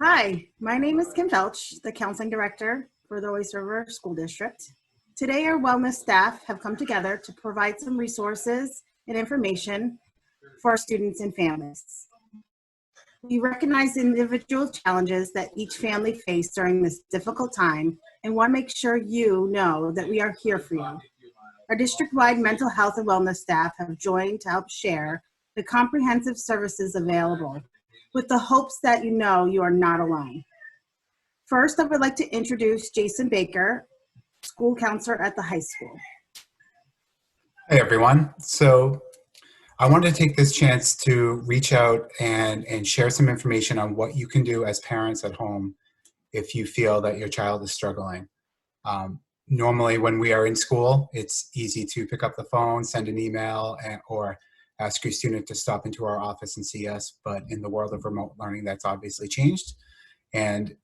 Hi, my name is Kim Felch, the Counseling Director for the Oyster River School District. Today, our wellness staff have come together to provide some resources and information for our students and families. We recognize the individual challenges that each family face during this difficult time and want to make sure you know that we are here for you. Our district-wide mental health and wellness staff have joined to help share the comprehensive services available, with the hopes that you know you are not alone. First, I would like to introduce Jason Baker, school counselor at the high school. Hey everyone. So I wanted to take this chance to reach out and share some information on what you can do as parents at home if you feel that your child is struggling. Normally when we are in school, it's easy to pick up the phone, send an email, or ask your student to stop into our office and see us. But in the world of remote learning, that's obviously changed. And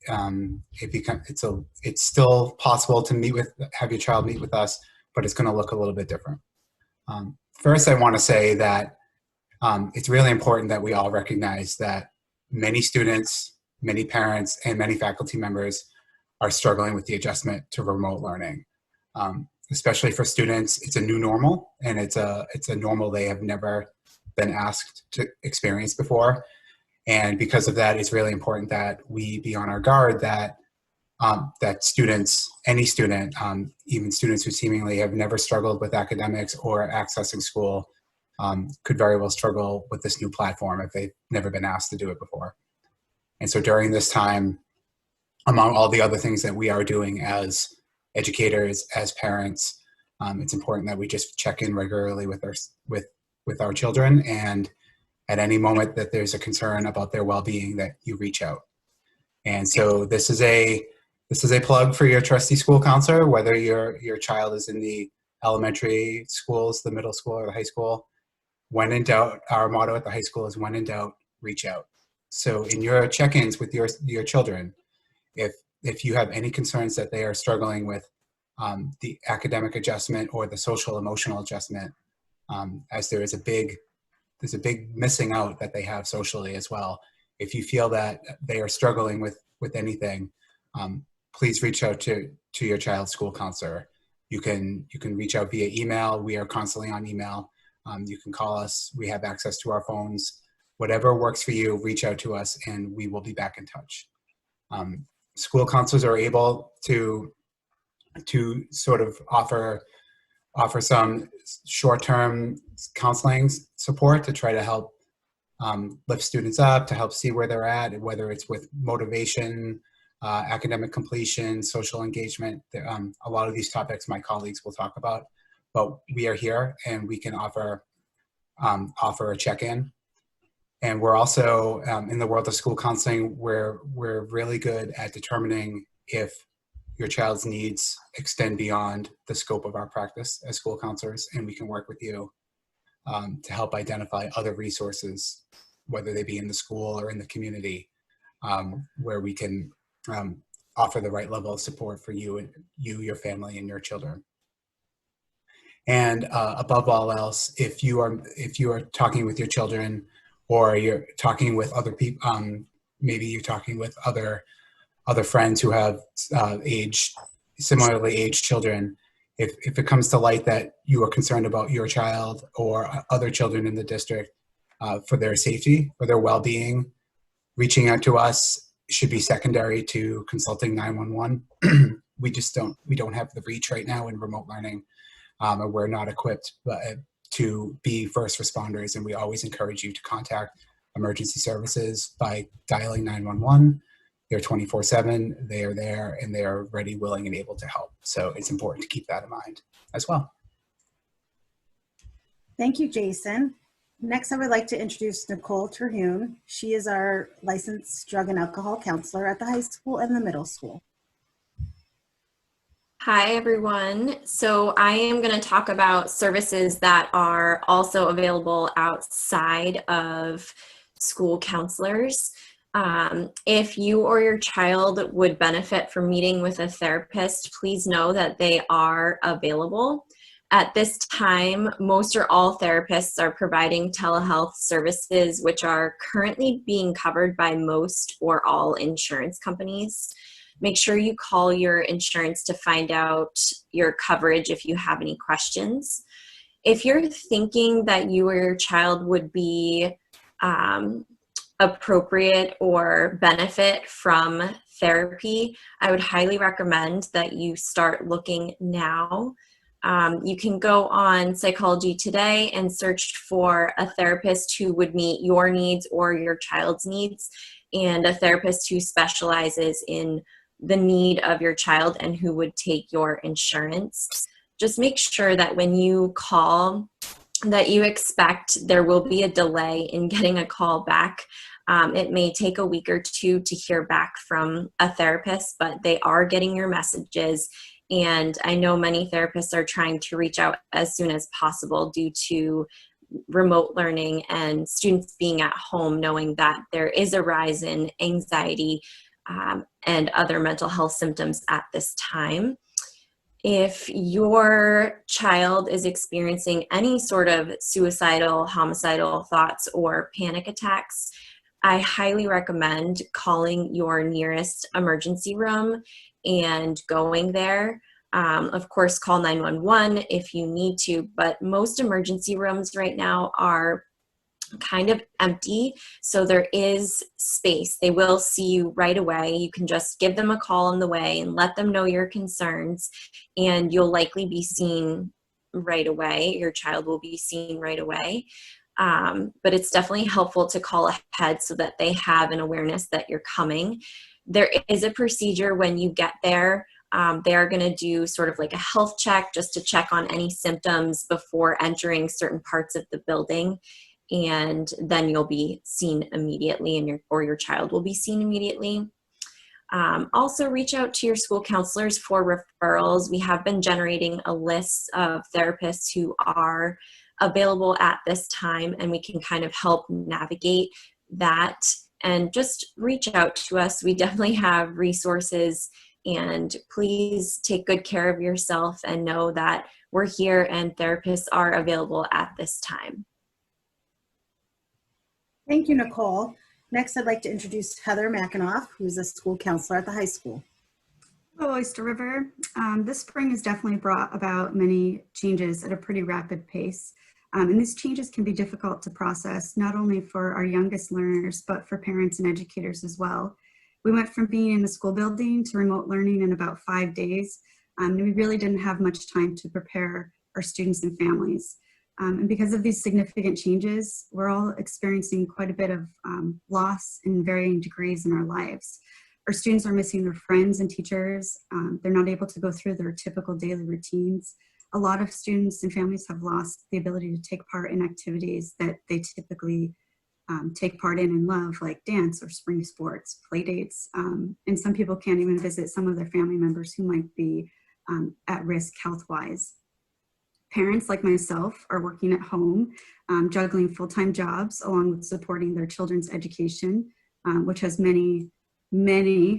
it's still possible to have your child meet with us, but it's going to look a little bit different. First, I want to say that it's really important that we all recognize that many students, many parents, and many faculty members are struggling with the adjustment to remote learning. Especially for students, it's a new normal, and it's a normal they have never been asked to experience before. And because of that, it's really important that we be on our guard that students, any student, even students who seemingly have never struggled with academics or accessing school, could very well struggle with this new platform if they've never been asked to do it before. And so during this time, among all the other things that we are doing as educators, as parents, it's important that we just check in regularly with our children, and at any moment that there's a concern about their well-being, that you reach out. And so this is a plug for your trusty school counselor, whether your child is in the elementary schools, the middle school, or the high school. When in doubt, our motto at the high school is when in doubt, reach out. So in your check-ins with your children, if you have any concerns that they are struggling with the academic adjustment or the social emotional adjustment, as there's a big missing out that they have socially as well. If you feel that they are struggling with anything, please reach out to your child's school counselor. You can reach out via email. We are constantly on email. You can call us. We have access to our phones. Whatever works for you, reach out to us and we will be back in touch. School counselors are able to sort of offer some short-term counseling support to try to help lift students up, to help see where they're at, whether it's with motivation, academic completion, social engagement. A lot of these topics my colleagues will talk about, but we are here and we can offer a check-in. And we're also, in the world of school counseling, we're really good at determining if your child's needs extend beyond the scope of our practice as school counselors, and we can work with you to help identify other resources, whether they be in the school or in the community, where we can offer the right level of support for you, your family, and your children. And above all else, if you are talking with your children, or you're talking with other people, maybe you're talking with other friends who have similarly aged children, if it comes to light that you are concerned about your child or other children in the district for their safety or their well-being, reaching out to us should be secondary to consulting 911. We don't have the reach right now in remote learning, and we're not equipped to be first responders, and we always encourage you to contact emergency services by dialing 911. They're 24/7, they are there, and they are ready, willing, and able to help. So it's important to keep that in mind as well. Thank you, Jason. Next, I would like to introduce Nicole Terhune. She is our licensed drug and alcohol counselor at the high school and the middle school. Hi, everyone. So I am going to talk about services that are also available outside of school counselors. If you or your child would benefit from meeting with a therapist, please know that they are available. At this time, most or all therapists are providing telehealth services, which are currently being covered by most or all insurance companies. Make sure you call your insurance to find out your coverage if you have any questions. If you're thinking that you or your child would be appropriate or benefit from therapy, I would highly recommend that you start looking now. You can go on Psychology Today and search for a therapist who would meet your needs or your child's needs, and a therapist who specializes in the need of your child and who would take your insurance. Just make sure that when you call, that you expect there will be a delay in getting a call back. It may take a week or two to hear back from a therapist, but they are getting your messages. And I know many therapists are trying to reach out as soon as possible due to remote learning and students being at home, knowing that there is a rise in anxiety and other mental health symptoms at this time. If your child is experiencing any sort of suicidal, homicidal thoughts or panic attacks, I highly recommend calling your nearest emergency room and going there. Of course, call 911 if you need to, but most emergency rooms right now are kind of empty, so there is space. They will see you right away. You can just give them a call on the way and let them know your concerns, and you'll likely be seen right away. Your child will be seen right away. But it's definitely helpful to call ahead so that they have an awareness that you're coming. There is a procedure when you get there. They are going to do sort of like a health check just to check on any symptoms before entering certain parts of the building. And then you'll be seen immediately, and your child will be seen immediately. Also, reach out to your school counselors for referrals. We have been generating a list of therapists who are available at this time, and we can kind of help navigate that. And just reach out to us. We definitely have resources, and please take good care of yourself and know that we're here and therapists are available at this time. Thank you, Nicole. Next, I'd like to introduce Heather McAnoff, who's a school counselor at the high school. Hello, Oyster River. This spring has definitely brought about many changes at a pretty rapid pace. And these changes can be difficult to process, not only for our youngest learners, but for parents and educators as well. We went from being in the school building to remote learning in about 5 days. And we really didn't have much time to prepare our students and families. And because of these significant changes, we're all experiencing quite a bit of loss in varying degrees in our lives. Our students are missing their friends and teachers. They're not able to go through their typical daily routines. A lot of students and families have lost the ability to take part in activities that they typically take part in and love, like dance or spring sports, play dates. And some people can't even visit some of their family members who might be at risk health-wise. Parents like myself are working at home, juggling full-time jobs along with supporting their children's education, which has many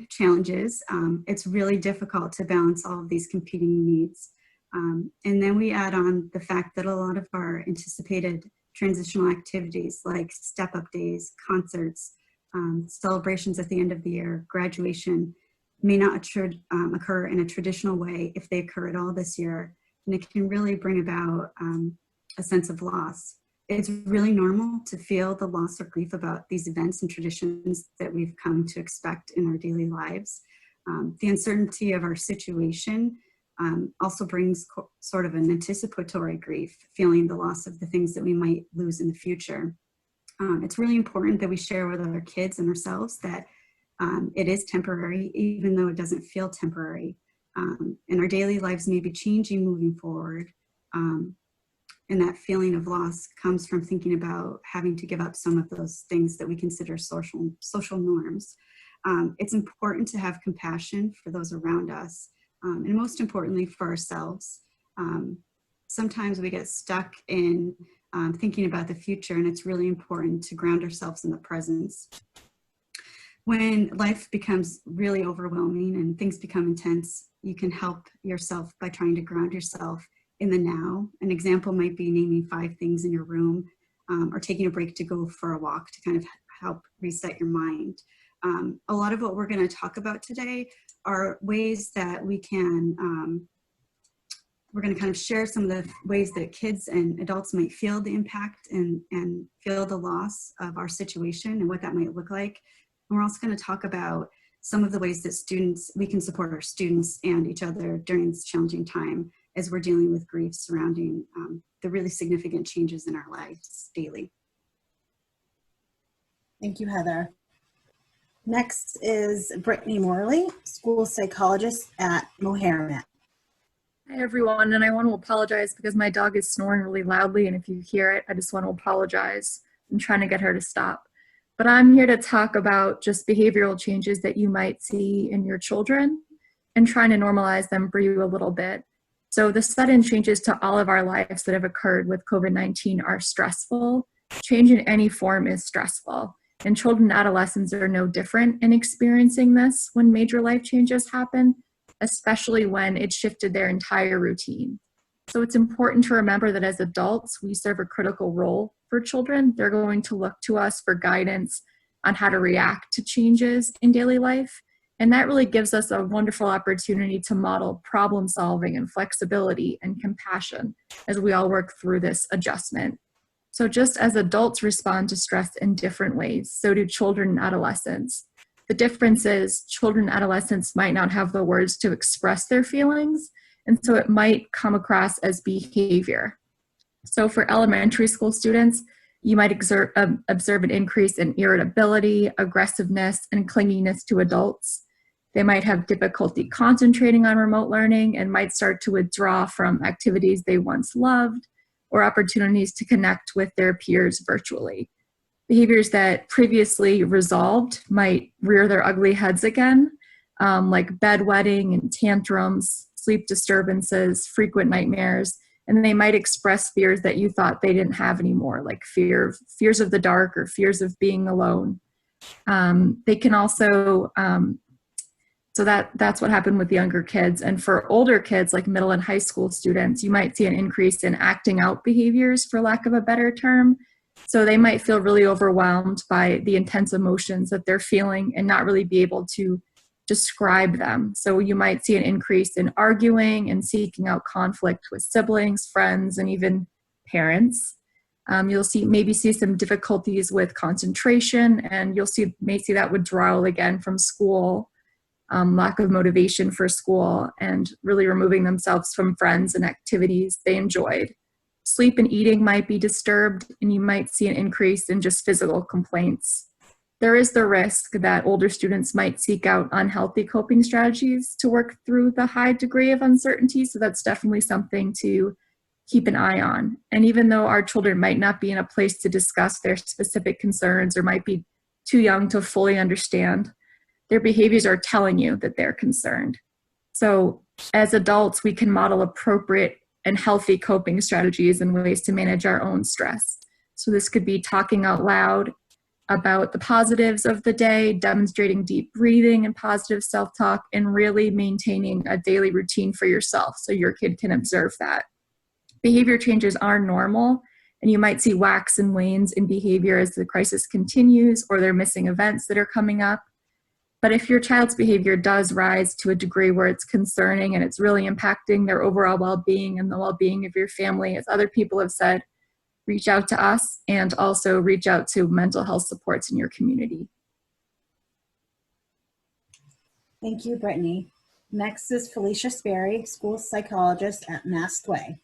challenges. It's really difficult to balance all of these competing needs. And then we add on the fact that a lot of our anticipated transitional activities like step-up days, concerts, celebrations at the end of the year, graduation may not occur in a traditional way if they occur at all this year. And it can really bring about a sense of loss. It's really normal to feel the loss or grief about these events and traditions that we've come to expect in our daily lives. The uncertainty of our situation also brings sort of an anticipatory grief, feeling the loss of the things that we might lose in the future. It's really important that we share with our kids and ourselves that it is temporary, even though it doesn't feel temporary. And our daily lives may be changing moving forward. And that feeling of loss comes from thinking about having to give up some of those things that we consider social norms. It's important to have compassion for those around us, and most importantly for ourselves. Sometimes we get stuck in thinking about the future, and it's really important to ground ourselves in the present. When life becomes really overwhelming and things become intense, you can help yourself by trying to ground yourself in the now. An example might be naming 5 things in your room, or taking a break to go for a walk to kind of help reset your mind. A lot of what we're going to talk about today are ways that we can, we're going to kind of share some of the ways that kids and adults might feel the impact and feel the loss of our situation and what that might look like. And we're also going to talk about some of the ways that we can support our students and each other during this challenging time as we're dealing with grief surrounding the really significant changes in our lives daily. Thank you, Heather. Next is Brittany Morley, school psychologist at Moherman. Hi everyone, and I want to apologize because my dog is snoring really loudly, and if you hear it, I just want to apologize. I'm trying to get her to stop. But I'm here to talk about just behavioral changes that you might see in your children and trying to normalize them for you a little bit. So the sudden changes to all of our lives that have occurred with COVID-19 are stressful. Change in any form is stressful. And children and adolescents are no different in experiencing this when major life changes happen, especially when it shifted their entire routine. So it's important to remember that as adults, we serve a critical role for children. They're going to look to us for guidance on how to react to changes in daily life. And that really gives us a wonderful opportunity to model problem solving and flexibility and compassion as we all work through this adjustment. So just as adults respond to stress in different ways, so do children and adolescents. The difference is children and adolescents might not have the words to express their feelings, and so it might come across as behavior. So for elementary school students, you might observe an increase in irritability, aggressiveness, and clinginess to adults. They might have difficulty concentrating on remote learning and might start to withdraw from activities they once loved or opportunities to connect with their peers virtually. Behaviors that previously resolved might rear their ugly heads again, like bedwetting and tantrums, sleep disturbances, frequent nightmares, and they might express fears that you thought they didn't have anymore, like fears of the dark or fears of being alone. They can also, so that's what happened with younger kids. And for older kids, like middle and high school students, you might see an increase in acting out behaviors, for lack of a better term. So they might feel really overwhelmed by the intense emotions that they're feeling and not really be able to describe them. So you might see an increase in arguing and seeking out conflict with siblings, friends, and even parents. You'll maybe see some difficulties with concentration, and may see that withdrawal again from school, lack of motivation for school, and really removing themselves from friends and activities they enjoyed. Sleep and eating might be disturbed, and you might see an increase in just physical complaints. There is the risk that older students might seek out unhealthy coping strategies to work through the high degree of uncertainty, so that's definitely something to keep an eye on. And even though our children might not be in a place to discuss their specific concerns or might be too young to fully understand, their behaviors are telling you that they're concerned. So as adults, we can model appropriate and healthy coping strategies and ways to manage our own stress. So this could be talking out loud about the positives of the day, demonstrating deep breathing and positive self-talk, and really maintaining a daily routine for yourself so your kid can observe that. Behavior changes are normal, and you might see wax and wanes in behavior as the crisis continues or they're missing events that are coming up. But if your child's behavior does rise to a degree where it's concerning and it's really impacting their overall well-being and the well-being of your family, as other people have said, reach out to us and also reach out to mental health supports in your community. Thank you, Brittany. Next is Felicia Sperry, school psychologist at Mastway.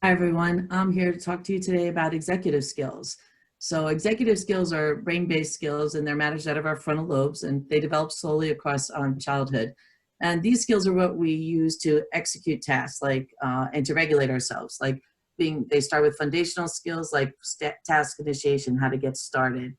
Hi, everyone. I'm here to talk to you today about executive skills. So executive skills are brain-based skills, and they're managed out of our frontal lobes, and they develop slowly across childhood. And these skills are what we use to execute tasks, like and to regulate ourselves. Like they start with foundational skills like task initiation, how to get started,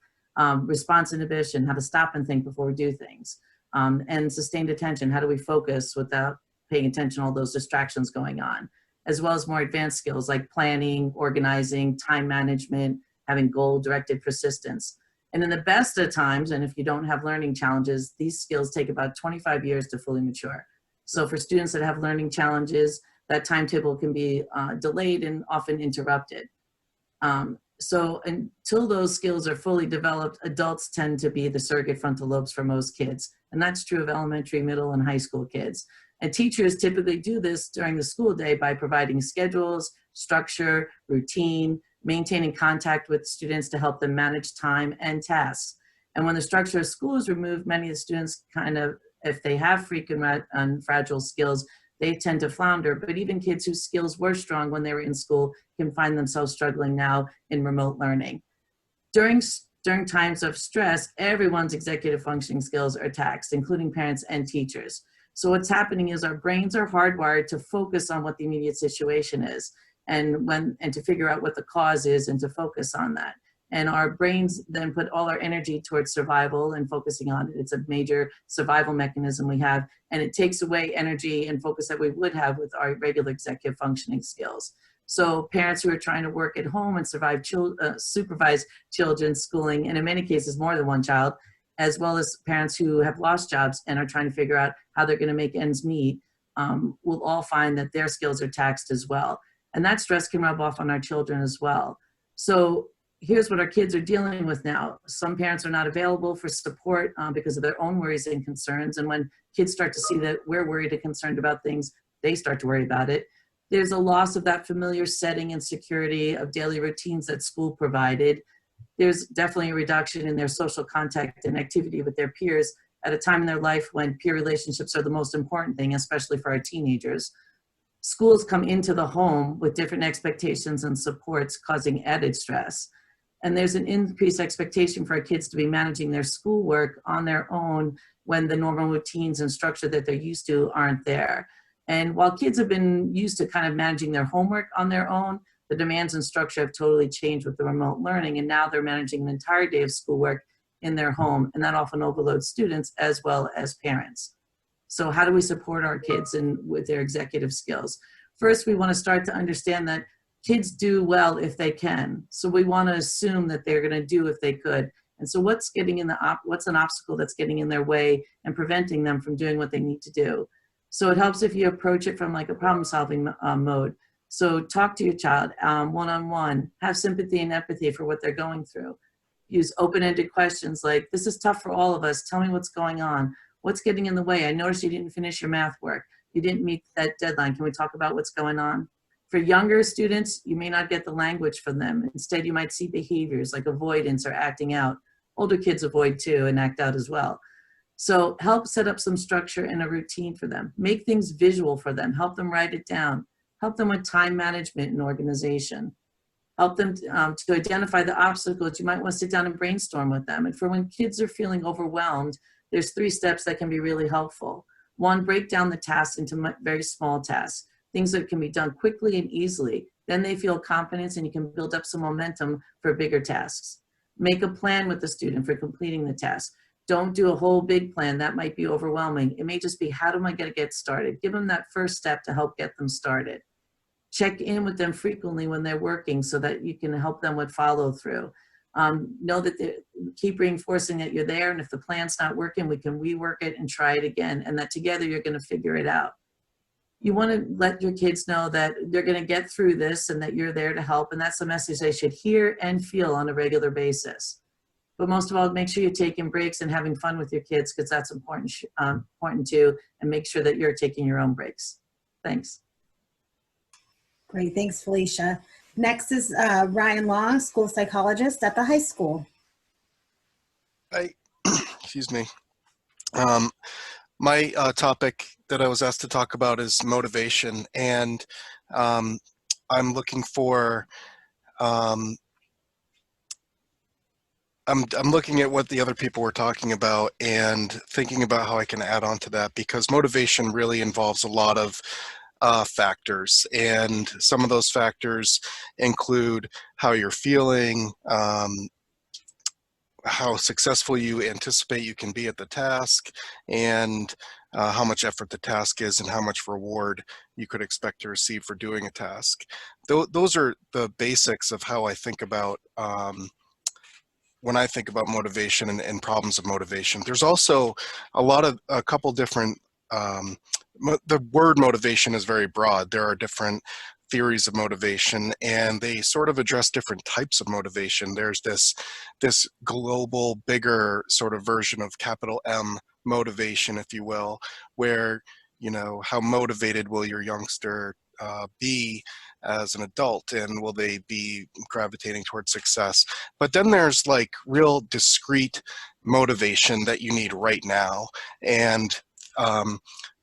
response inhibition, how to stop and think before we do things, and sustained attention, how do we focus without paying attention to all those distractions going on, as well as more advanced skills like planning, organizing, time management, having goal-directed persistence. And in the best of times, and if you don't have learning challenges, these skills take about 25 years to fully mature. So for students that have learning challenges, that timetable can be delayed and often interrupted. So until those skills are fully developed, adults tend to be the surrogate frontal lobes for most kids. And that's true of elementary, middle, and high school kids. And teachers typically do this during the school day by providing schedules, structure, routine, maintaining contact with students to help them manage time and tasks. And when the structure of school is removed, many of the students kind of, if they have frequent and fragile skills, they tend to flounder. But even kids whose skills were strong when they were in school can find themselves struggling now in remote learning. During times of stress, everyone's executive functioning skills are taxed, including parents and teachers. So what's happening is our brains are hardwired to focus on what the immediate situation is and to figure out what the cause is and to focus on that. And our brains then put all our energy towards survival and focusing on it. It's a major survival mechanism we have, and it takes away energy and focus that we would have with our regular executive functioning skills. So parents who are trying to work at home and supervise children's schooling, and in many cases more than one child, as well as parents who have lost jobs and are trying to figure out how they're going to make ends meet, will all find that their skills are taxed as well. And that stress can rub off on our children as well. So here's what our kids are dealing with now. Some parents are not available for support because of their own worries and concerns. And when kids start to see that we're worried and concerned about things, they start to worry about it. There's a loss of that familiar setting and security of daily routines that school provided. There's definitely a reduction in their social contact and activity with their peers at a time in their life when peer relationships are the most important thing, especially for our teenagers. Schools come into the home with different expectations and supports, causing added stress. And there's an increased expectation for our kids to be managing their schoolwork on their own when the normal routines and structure that they're used to aren't there. And while kids have been used to kind of managing their homework on their own, the demands and structure have totally changed with the remote learning, and now they're managing an entire day of schoolwork in their home, and that often overloads students as well as parents. So how do we support our kids with their executive skills? First, we want to start to understand that kids do well if they can. So we want to assume that they're going to do if they could. And so what's an obstacle that's getting in their way and preventing them from doing what they need to do? So it helps if you approach it from like a problem-solving mode. So talk to your child one-on-one, have sympathy and empathy for what they're going through. Use open-ended questions like, this is tough for all of us. Tell me what's going on. What's getting in the way? I noticed you didn't finish your math work. You didn't meet that deadline. Can we talk about what's going on? For younger students, you may not get the language from them. Instead, you might see behaviors like avoidance or acting out. Older kids avoid too and act out as well. So help set up some structure and a routine for them. Make things visual for them. Help them write it down. Help them with time management and organization. Help them to identify the obstacles. You might want to sit down and brainstorm with them. And for when kids are feeling overwhelmed, there's 3 steps that can be really helpful. 1, break down the tasks into very small tasks, things that can be done quickly and easily. Then they feel confidence and you can build up some momentum for bigger tasks. Make a plan with the student for completing the task. Don't do a whole big plan. That might be overwhelming. It may just be, how am I going to get started? Give them that first step to help get them started. Check in with them frequently when they're working so that you can help them with follow through. Know that keep reinforcing that you're there, and if the plan's not working, we can rework it and try it again, and that together you're going to figure it out. You want to let your kids know that they're going to get through this and that you're there to help, and that's the message they should hear and feel on a regular basis. But most of all, make sure you're taking breaks and having fun with your kids, because that's important too, and make sure that you're taking your own breaks. Thanks. Great, thanks, Felicia. Next is Ryan Law, school psychologist at the high school. Hi, excuse me. My topic that I was asked to talk about is motivation, and I'm looking for, I'm looking at what the other people were talking about and thinking about how I can add on to that, because motivation really involves a lot of factors, and some of those factors include how you're feeling, how successful you anticipate you can be at the task, and how much effort the task is and how much reward you could expect to receive for doing a task. Those are the basics of how I think about when I think about motivation and problems of motivation. There's also a couple different the word motivation is very broad. There are different theories of motivation, and they sort of address different types of motivation. There's this global, bigger sort of version of capital M motivation, if you will, where, you know, how motivated will your youngster be as an adult, and will they be gravitating towards success? But then there's like real discrete motivation that you need right now, and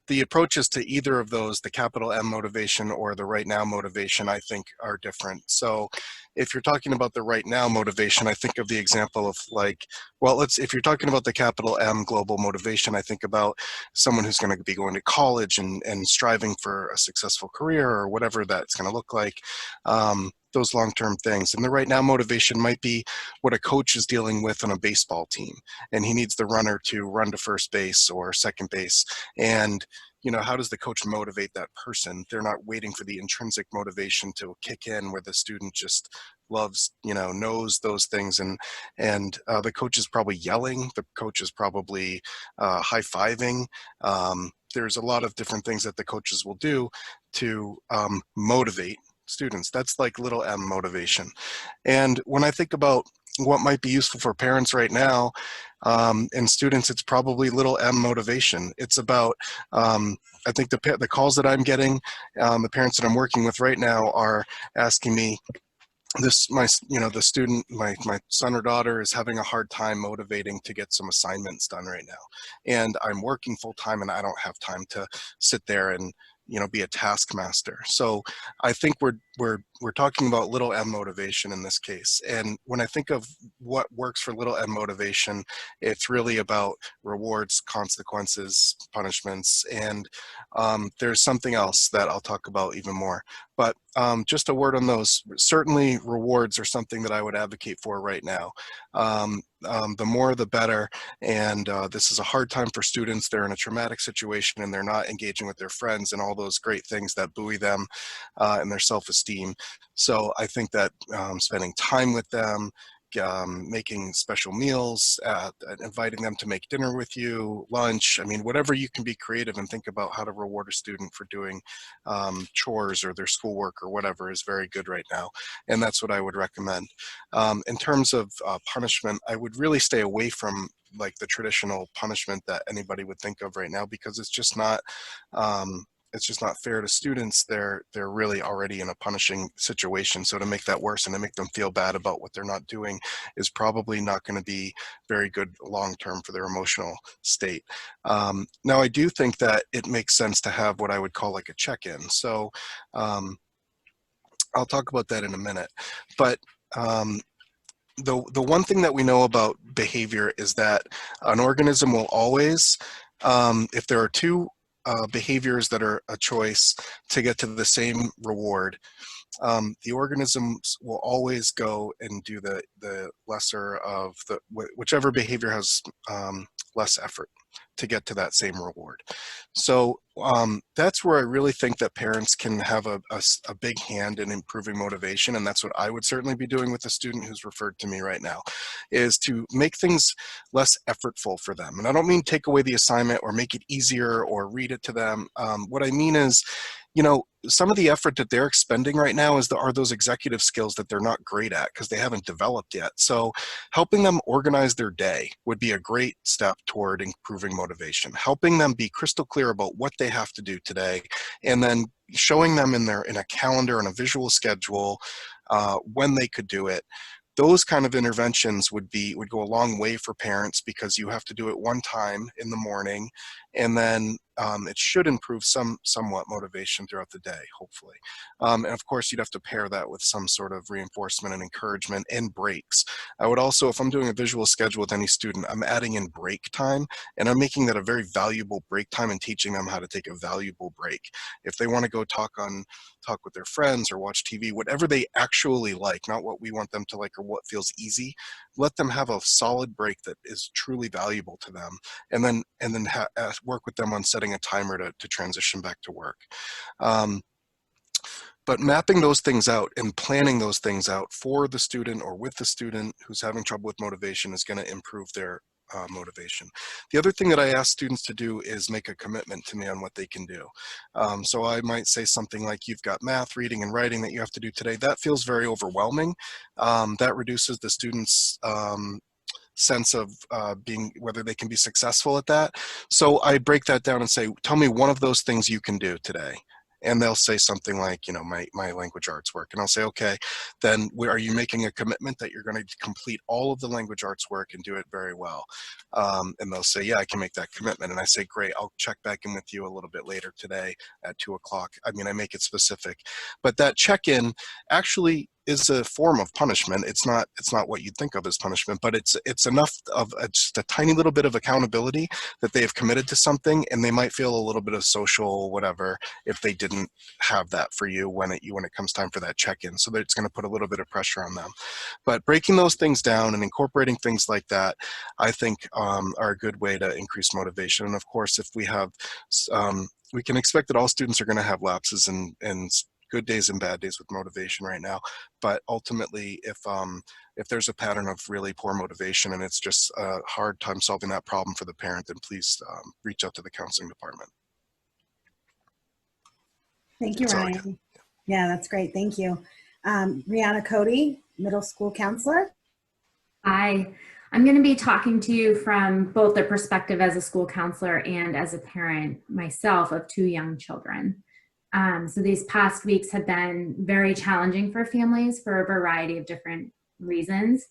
the approaches to either of those, the capital M motivation or the right now motivation, I think are different. So if you're talking about the right now motivation, I think of the example of like, well, if you're talking about the capital M global motivation, I think about someone who's going to be going to college and striving for a successful career or whatever that's going to look like. Those long-term things. And the right now motivation might be what a coach is dealing with on a baseball team, and he needs the runner to run to first base or second base. And, you know, how does the coach motivate that person? They're not waiting for the intrinsic motivation to kick in where the student just loves, you know, knows those things. And the coach is probably yelling, the coach is probably high-fiving. There's a lot of different things that the coaches will do to motivate students. That's like little M motivation. And when I think about what might be useful for parents right now and students, it's probably little M motivation. It's about, I think the calls that I'm getting, the parents that I'm working with right now are asking me, the student, my son or daughter is having a hard time motivating to get some assignments done right now. And I'm working full time and I don't have time to sit there and, you know, be a taskmaster. So I think we're talking about little M motivation in this case. And when I think of what works for little M motivation, it's really about rewards, consequences, punishments, and there's something else that I'll talk about even more. But just a word on those. Certainly rewards are something that I would advocate for right now. The more the better, and this is a hard time for students. They're in a traumatic situation and they're not engaging with their friends and all those great things that buoy them and their self-esteem. So I think that spending time with them, making special meals, inviting them to make dinner with you, lunch, I mean, whatever you can be creative and think about how to reward a student for doing chores or their schoolwork or whatever is very good right now. And that's what I would recommend. In terms of punishment, I would really stay away from like the traditional punishment that anybody would think of right now, because it's just not fair to students. They're really already in a punishing situation. So to make that worse and to make them feel bad about what they're not doing is probably not going to be very good long-term for their emotional state. Now, I do think that it makes sense to have what I would call like a check-in. So I'll talk about that in a minute. But the one thing that we know about behavior is that an organism will always, if there are two behaviors that are a choice to get to the same reward, the organisms will always go and do the lesser of whichever behavior has less effort to get to that same reward. So that's where I really think that parents can have a big hand in improving motivation, and that's what I would certainly be doing with a student who's referred to me right now, is to make things less effortful for them. And I don't mean take away the assignment or make it easier or read it to them. What I mean is, you know, some of the effort that they're expending right now are those executive skills that they're not great at because they haven't developed yet. So helping them organize their day would be a great step toward improving motivation. Helping them be crystal clear about what they have to do today, and then showing them in a calendar and a visual schedule when they could do it. Those kind of interventions would go a long way for parents, because you have to do it one time in the morning, and then it should improve somewhat motivation throughout the day, hopefully. And of course, you'd have to pair that with some sort of reinforcement and encouragement and breaks. I would also, if I'm doing a visual schedule with any student, I'm adding in break time, and I'm making that a very valuable break time and teaching them how to take a valuable break. If they want to go talk with their friends or watch TV, whatever they actually like, not what we want them to like or what feels easy, let them have a solid break that is truly valuable to them, and then work with them on setting a timer to transition back to work. But mapping those things out and planning those things out for the student or with the student who's having trouble with motivation is going to improve their motivation. The other thing that I ask students to do is make a commitment to me on what they can do. So I might say something like, you've got math, reading, and writing that you have to do today. That feels very overwhelming. That reduces the students' sense of whether they can be successful at that. So I break that down and say, tell me one of those things you can do today. And they'll say something like, you know, my language arts work. And I'll say, okay, then are you making a commitment that you're going to complete all of the language arts work and do it very well? And they'll say, yeah, I can make that commitment. And I say, great, I'll check back in with you a little bit later today at 2 o'clock. I mean, I make it specific. But that check-in actually is a form of punishment. It's not what you'd think of as punishment, but it's enough of just a tiny little bit of accountability that they have committed to something, and they might feel a little bit of social whatever if they didn't have that for you when it comes time for that check-in. So that it's going to put a little bit of pressure on them. But breaking those things down and incorporating things like that, I think are a good way to increase motivation. And of course, if we have, we can expect that all students are going to have lapses and good days and bad days with motivation right now. But ultimately, if there's a pattern of really poor motivation and it's just a hard time solving that problem for the parent, then please reach out to the counseling department. Thank you, Ryan. Yeah, that's great. Thank you. Rihanna Cody, middle school counselor. Hi, I'm going to be talking to you from both the perspective as a school counselor and as a parent myself of 2 young children. So these past weeks have been very challenging for families for a variety of different reasons.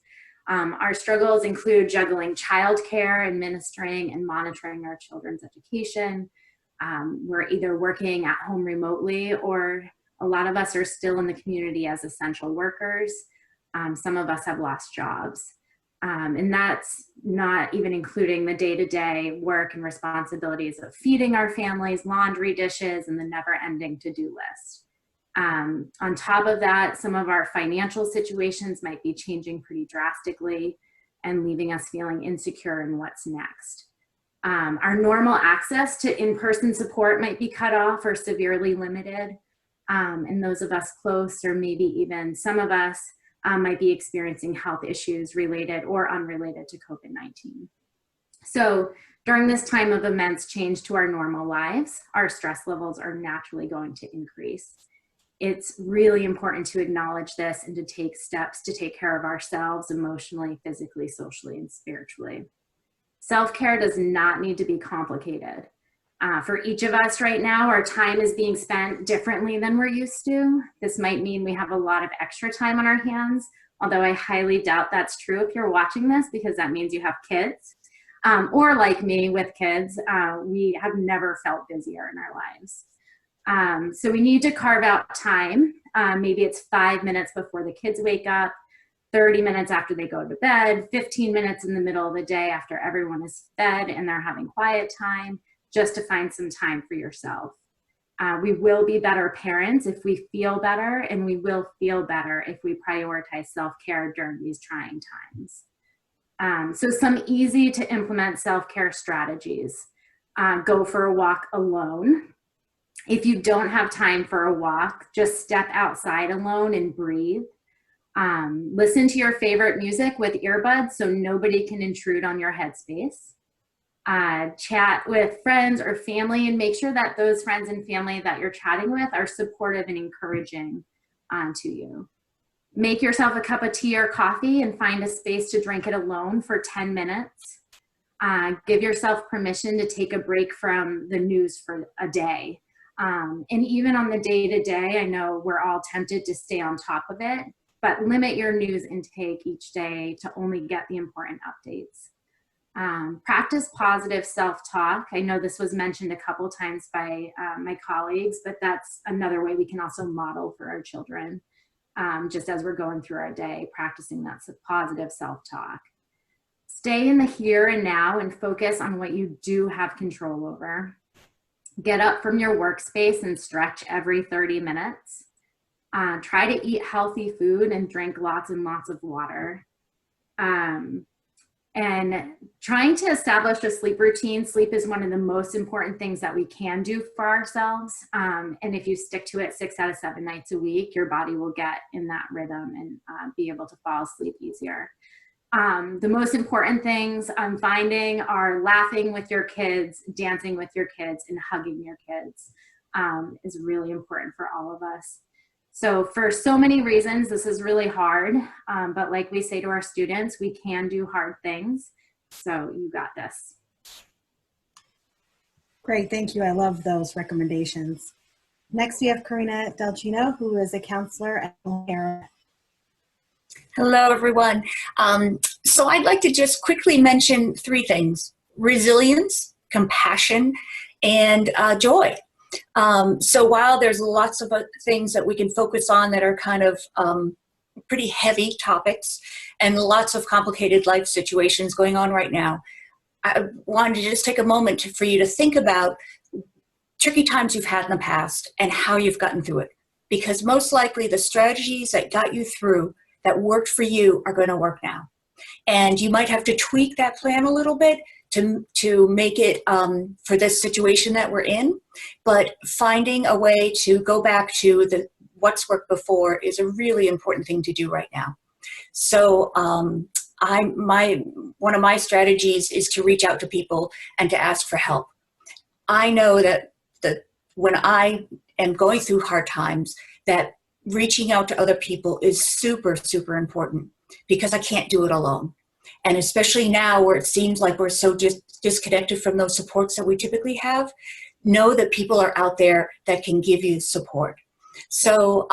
Our struggles include juggling childcare, administering and monitoring our children's education. We're either working at home remotely, or a lot of us are still in the community as essential workers. Some of us have lost jobs. And that's not even including the day-to-day work and responsibilities of feeding our families, laundry, dishes, and the never-ending to-do list. On top of that, some of our financial situations might be changing pretty drastically and leaving us feeling insecure in what's next. Our normal access to in-person support might be cut off or severely limited. And those of us close, or maybe even some of us, might be experiencing health issues related or unrelated to COVID-19. So during this time of immense change to our normal lives, our stress levels are naturally going to increase. It's really important to acknowledge this and to take steps to take care of ourselves emotionally, physically, socially, and spiritually. Self-care does not need to be complicated. For each of us right now, our time is being spent differently than we're used to. This might mean we have a lot of extra time on our hands, although I highly doubt that's true if you're watching this, because that means you have kids. Or like me with kids, we have never felt busier in our lives. So we need to carve out time. Maybe it's 5 minutes before the kids wake up, 30 minutes after they go to bed, 15 minutes in the middle of the day after everyone is fed and they're having quiet time, just to find some time for yourself. We will be better parents if we feel better, and we will feel better if we prioritize self-care during these trying times. So some easy to implement self-care strategies. Go for a walk alone. If you don't have time for a walk, just step outside alone and breathe. Listen to your favorite music with earbuds so nobody can intrude on your headspace. Chat with friends or family, and make sure that those friends and family that you're chatting with are supportive and encouraging to you. Make yourself a cup of tea or coffee and find a space to drink it alone for 10 minutes. Give yourself permission to take a break from the news for a day. And even on the day-to-day, I know we're all tempted to stay on top of it, but limit your news intake each day to only get the important updates. Practice positive self-talk. I know this was mentioned a couple times by my colleagues, but that's another way we can also model for our children, just as we're going through our day, practicing that positive self-talk. Stay in the here and now and focus on what you do have control over. Get up from your workspace and stretch every 30 minutes. Try to eat healthy food and drink lots and lots of water. And trying to establish a sleep routine. Sleep is one of the most important things that we can do for ourselves. And if you stick to it 6 out of 7 nights a week, your body will get in that rhythm and be able to fall asleep easier. The most important things I'm finding are laughing with your kids, dancing with your kids, and hugging your kids is really important for all of us. So for so many reasons, this is really hard. But like we say to our students, we can do hard things. So you got this. Great, thank you. I love those recommendations. Next, we have Karina Delgino, who is a counselor at O'Hara. Hello, everyone. So I'd like to just quickly mention 3 things: resilience, compassion, and joy. So while there's lots of things that we can focus on that are kind of pretty heavy topics and lots of complicated life situations going on right now, I wanted to just take a moment for you to think about tricky times you've had in the past and how you've gotten through it. Because most likely the strategies that got you through, that worked for you, are going to work now. And you might have to tweak that plan a little bit to make it for this situation that we're in. But finding a way to go back to what's worked before is a really important thing to do right now. So one of my strategies is to reach out to people and to ask for help. I know that when I am going through hard times, that reaching out to other people is super, super important, because I can't do it alone. And especially now where it seems like we're so disconnected from those supports that we typically have, know that people are out there that can give you support. So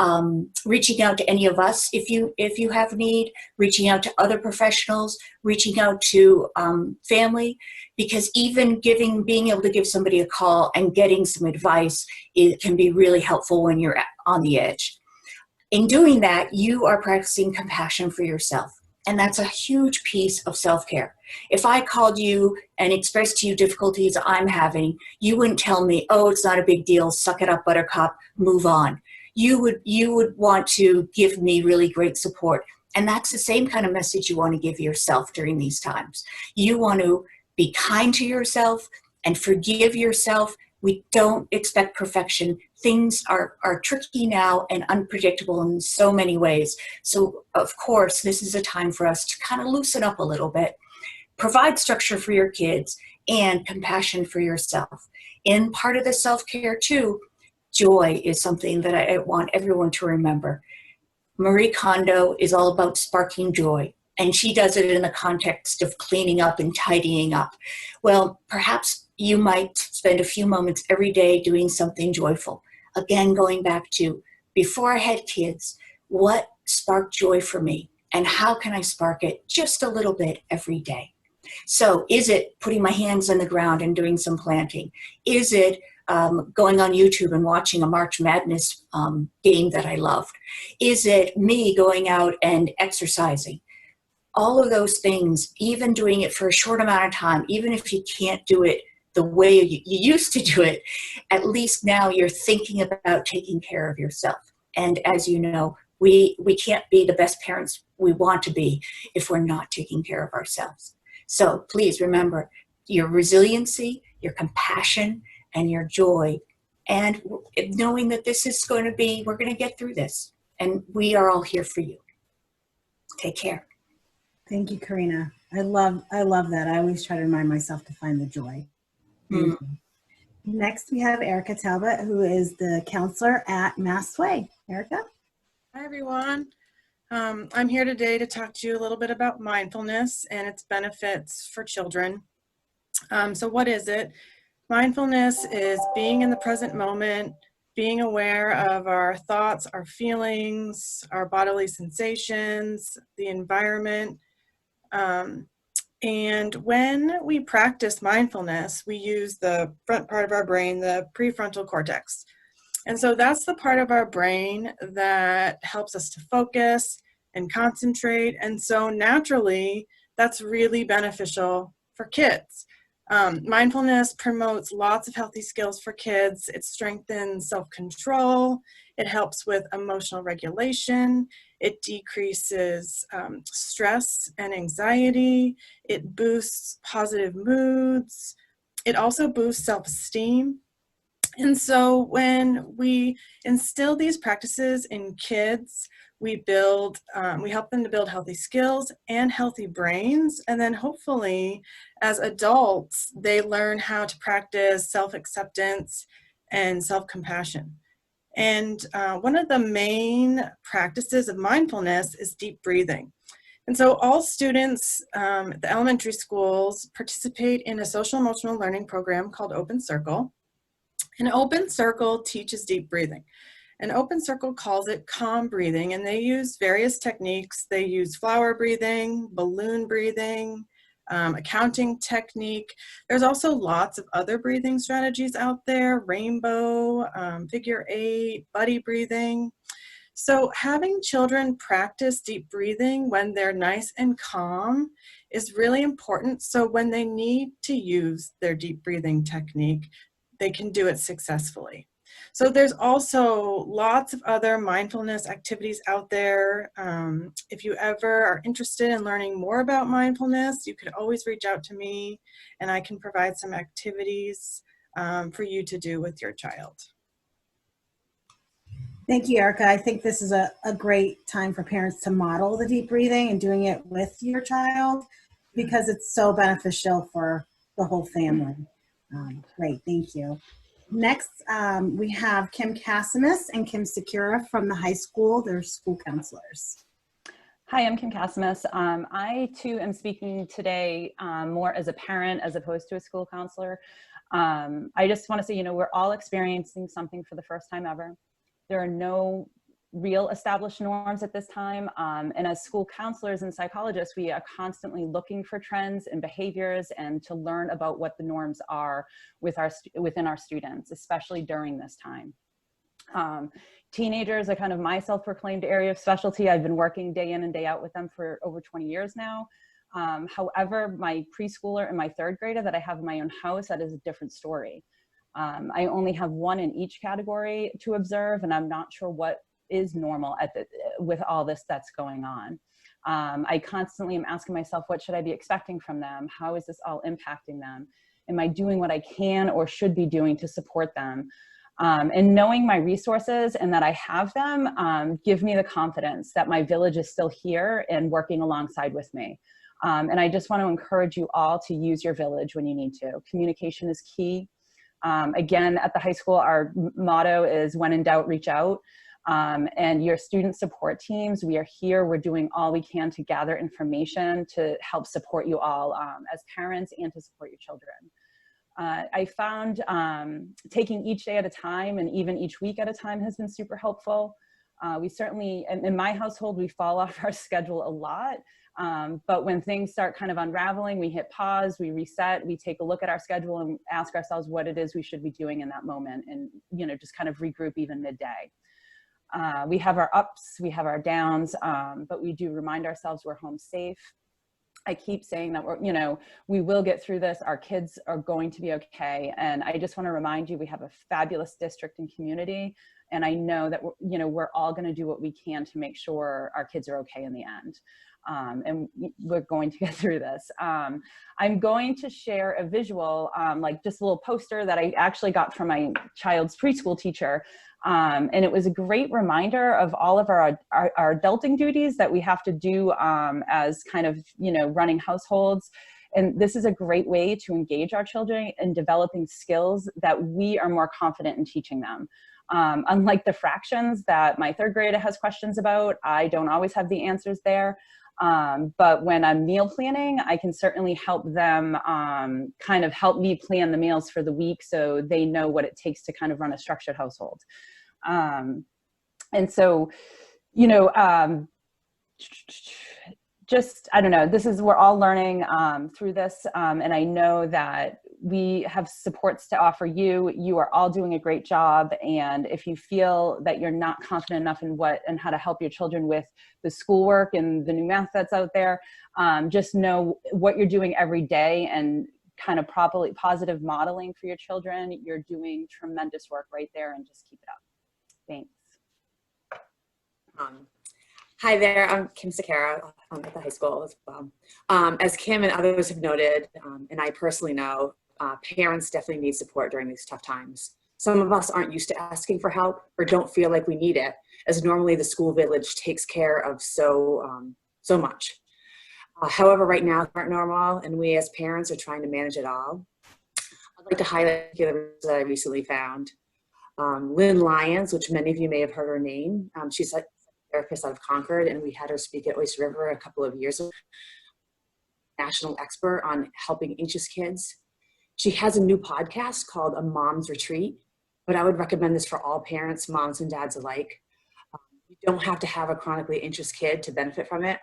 reaching out to any of us if you have need, reaching out to other professionals, reaching out to family, because even being able to give somebody a call and getting some advice, it can be really helpful when you're on the edge. In doing that, you are practicing compassion for yourself. And that's a huge piece of self-care. If I called you and expressed to you difficulties I'm having, you wouldn't tell me, oh, it's not a big deal, suck it up, buttercup, move on. You would want to give me really great support. And that's the same kind of message you want to give yourself during these times. You want to be kind to yourself and forgive yourself. We don't expect perfection. Things are tricky now and unpredictable in so many ways. So, of course, this is a time for us to kind of loosen up a little bit, provide structure for your kids, and compassion for yourself. In part of the self-care, too, joy is something that I want everyone to remember. Marie Kondo is all about sparking joy, and she does it in the context of cleaning up and tidying up. Well, perhaps you might spend a few moments every day doing something joyful. Again, going back to before I had kids, what sparked joy for me, and how can I spark it just a little bit every day? So is it putting my hands in the ground and doing some planting? Is it going on YouTube and watching a March Madness game that I loved? Is it me going out and exercising? All of those things, even doing it for a short amount of time, even if you can't do it the way you used to do it, at least now you're thinking about taking care of yourself. And as you know, we can't be the best parents we want to be if we're not taking care of ourselves. So please remember your resiliency, your compassion, and your joy, and knowing that this is going to be, we're going to get through this, and we are all here for you. Take care. Thank you, Karina. I love that. I always try to remind myself to find the joy. Thank you. Next, we have Erica Talbot, who is the counselor at Mass Way. Erica? Hi, everyone. I'm here today to talk to you a little bit about mindfulness and its benefits for children. So what is it? Mindfulness is being in the present moment, being aware of our thoughts, our feelings, our bodily sensations, the environment. And when we practice mindfulness, we use the front part of our brain, the prefrontal cortex. And so that's the part of our brain that helps us to focus and concentrate. And so naturally, that's really beneficial for kids. Mindfulness promotes lots of healthy skills for kids. It strengthens self-control. It helps with emotional regulation. It decreases stress and anxiety. It boosts positive moods. It also boosts self-esteem. And so when we instill these practices in kids, We help them to build healthy skills and healthy brains. And then hopefully as adults, they learn how to practice self-acceptance and self-compassion. And one of the main practices of mindfulness is deep breathing. And so all students at the elementary schools participate in a social emotional learning program called Open Circle. And Open Circle teaches deep breathing. And Open Circle calls it calm breathing, and they use various techniques. They use flower breathing, balloon breathing, a counting technique. There's also lots of other breathing strategies out there, rainbow, figure 8, buddy breathing. So having children practice deep breathing when they're nice and calm is really important. So when they need to use their deep breathing technique, they can do it successfully. So there's also lots of other mindfulness activities out there. If you ever are interested in learning more about mindfulness, you could always reach out to me and I can provide some activities for you to do with your child. Thank you, Erica. I think this is a great time for parents to model the deep breathing and doing it with your child because it's so beneficial for the whole family. Great, thank you. Next, we have Kim Cassimus and Kim Sakura from the high school. They're school counselors. Hi, I'm Kim Cassimus. I too am speaking today more as a parent as opposed to a school counselor. I just want to say, you know, we're all experiencing something for the first time ever. There are no real established norms at this time. And as school counselors and psychologists, we are constantly looking for trends and behaviors and to learn about what the norms are within our students, especially during this time. Teenagers are kind of my self-proclaimed area of specialty. I've been working day in and day out with them for over 20 years now. However, my preschooler and my third grader that I have in my own house, that is a different story. I only have one in each category to observe, and I'm not sure what is normal with all this that's going on. I constantly am asking myself, what should I be expecting from them? How is this all impacting them? Am I doing what I can or should be doing to support them? And knowing my resources and that I have them give me the confidence that my village is still here and working alongside with me. And I just want to encourage you all to use your village when you need to. Communication is key. Again, at the high school, our motto is when in doubt, reach out. And your student support teams, we are here, we're doing all we can to gather information to help support you all as parents and to support your children. I found taking each day at a time and even each week at a time has been super helpful. We certainly, in my household, we fall off our schedule a lot. But when things start kind of unraveling, we hit pause, we reset, we take a look at our schedule and ask ourselves what it is we should be doing in that moment and, you know, just kind of regroup even midday. We have our ups, we have our downs, but we do remind ourselves we're home safe. I keep saying that we're, you know, we will get through this. Our kids are going to be okay. And I just want to remind you, we have a fabulous district and community. And I know that, we're all going to do what we can to make sure our kids are okay in the end. And we're going to get through this. I'm going to share a visual, like just a little poster that I actually got from my child's preschool teacher. And it was a great reminder of all of our adulting duties that we have to do as kind of, running households. And this is a great way to engage our children in developing skills that we are more confident in teaching them. Unlike the fractions that my third grader has questions about, I don't always have the answers there. But when I'm meal planning, I can certainly help them kind of help me plan the meals for the week so they know what it takes to kind of run a structured household. And so, just, I don't know, we're all learning through this. And I know that we have supports to offer you. You are all doing a great job. And if you feel that you're not confident enough in what and how to help your children with the schoolwork and the new math that's out there, just know what you're doing every day and kind of properly positive modeling for your children. You're doing tremendous work right there and just keep it up. Thanks. Hi there, I'm Kim Sakura at the high school as well. As Kim and others have noted, and I personally know, parents definitely need support during these tough times. Some of us aren't used to asking for help or don't feel like we need it, as normally the school village takes care of so much. However, right now it's not normal, and we as parents are trying to manage it all. I'd like to highlight the that I recently found. Lynn Lyons, which many of you may have heard her name. She's a therapist out of Concord, and we had her speak at Oyster River a couple of years ago. National expert on helping anxious kids. She has a new podcast called A Mom's Retreat, but I would recommend this for all parents, moms and dads alike. You don't have to have a chronically anxious kid to benefit from it.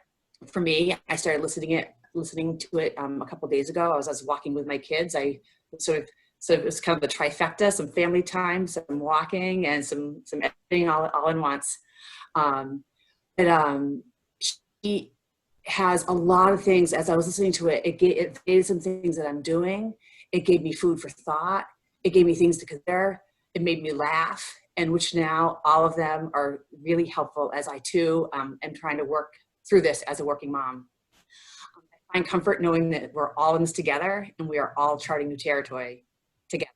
For me, I started listening to it a couple of days ago. I was walking with my kids. I so it was kind of the trifecta: some family time, some walking, and some editing all in once. She has a lot of things. As I was listening to it, it gave some things that I'm doing. It gave me food for thought. It gave me things to consider. It made me laugh, and which now all of them are really helpful as I too am trying to work through this as a working mom. I find comfort knowing that we're all in this together and we are all charting new territory together.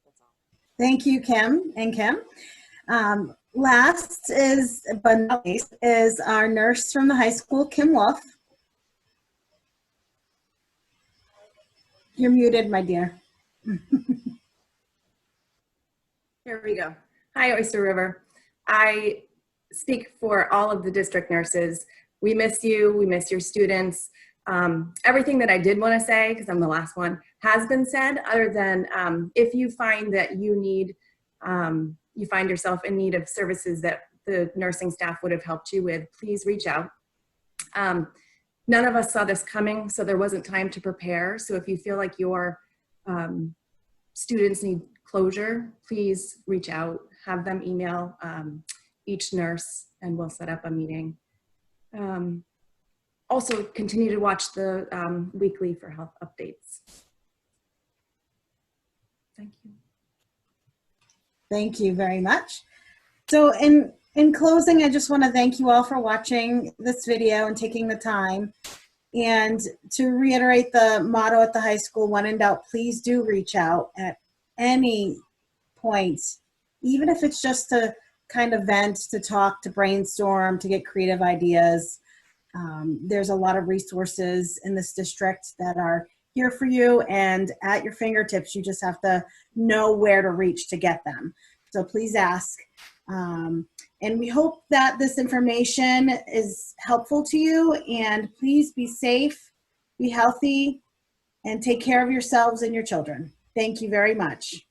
That's all. Thank you, Kim and Kim. Last is, but not least, is our nurse from the high school, Kim Wolf. You're muted, my dear. Here we go. Hi, Oyster River. I speak for all of the district nurses. We miss you. We miss your students. Everything that I did want to say, because I'm the last one, has been said, other than if you find that you find yourself in need of services that the nursing staff would have helped you with, please reach out. None of us saw this coming, so there wasn't time to prepare. So if you feel like your students need closure, please reach out, have them email each nurse, and we'll set up a meeting. Also, continue to watch the weekly for health updates. Thank you. Thank you very much. So in closing, I just want to thank you all for watching this video and taking the time. And to reiterate the motto at the high school, when in doubt, please do reach out at any point, even if it's just to kind of vent, to talk, to brainstorm, to get creative ideas. There's a lot of resources in this district that are here for you and at your fingertips. You just have to know where to reach to get them. So please ask. And we hope that this information is helpful to you, and please be safe, be healthy, and take care of yourselves and your children. Thank you very much.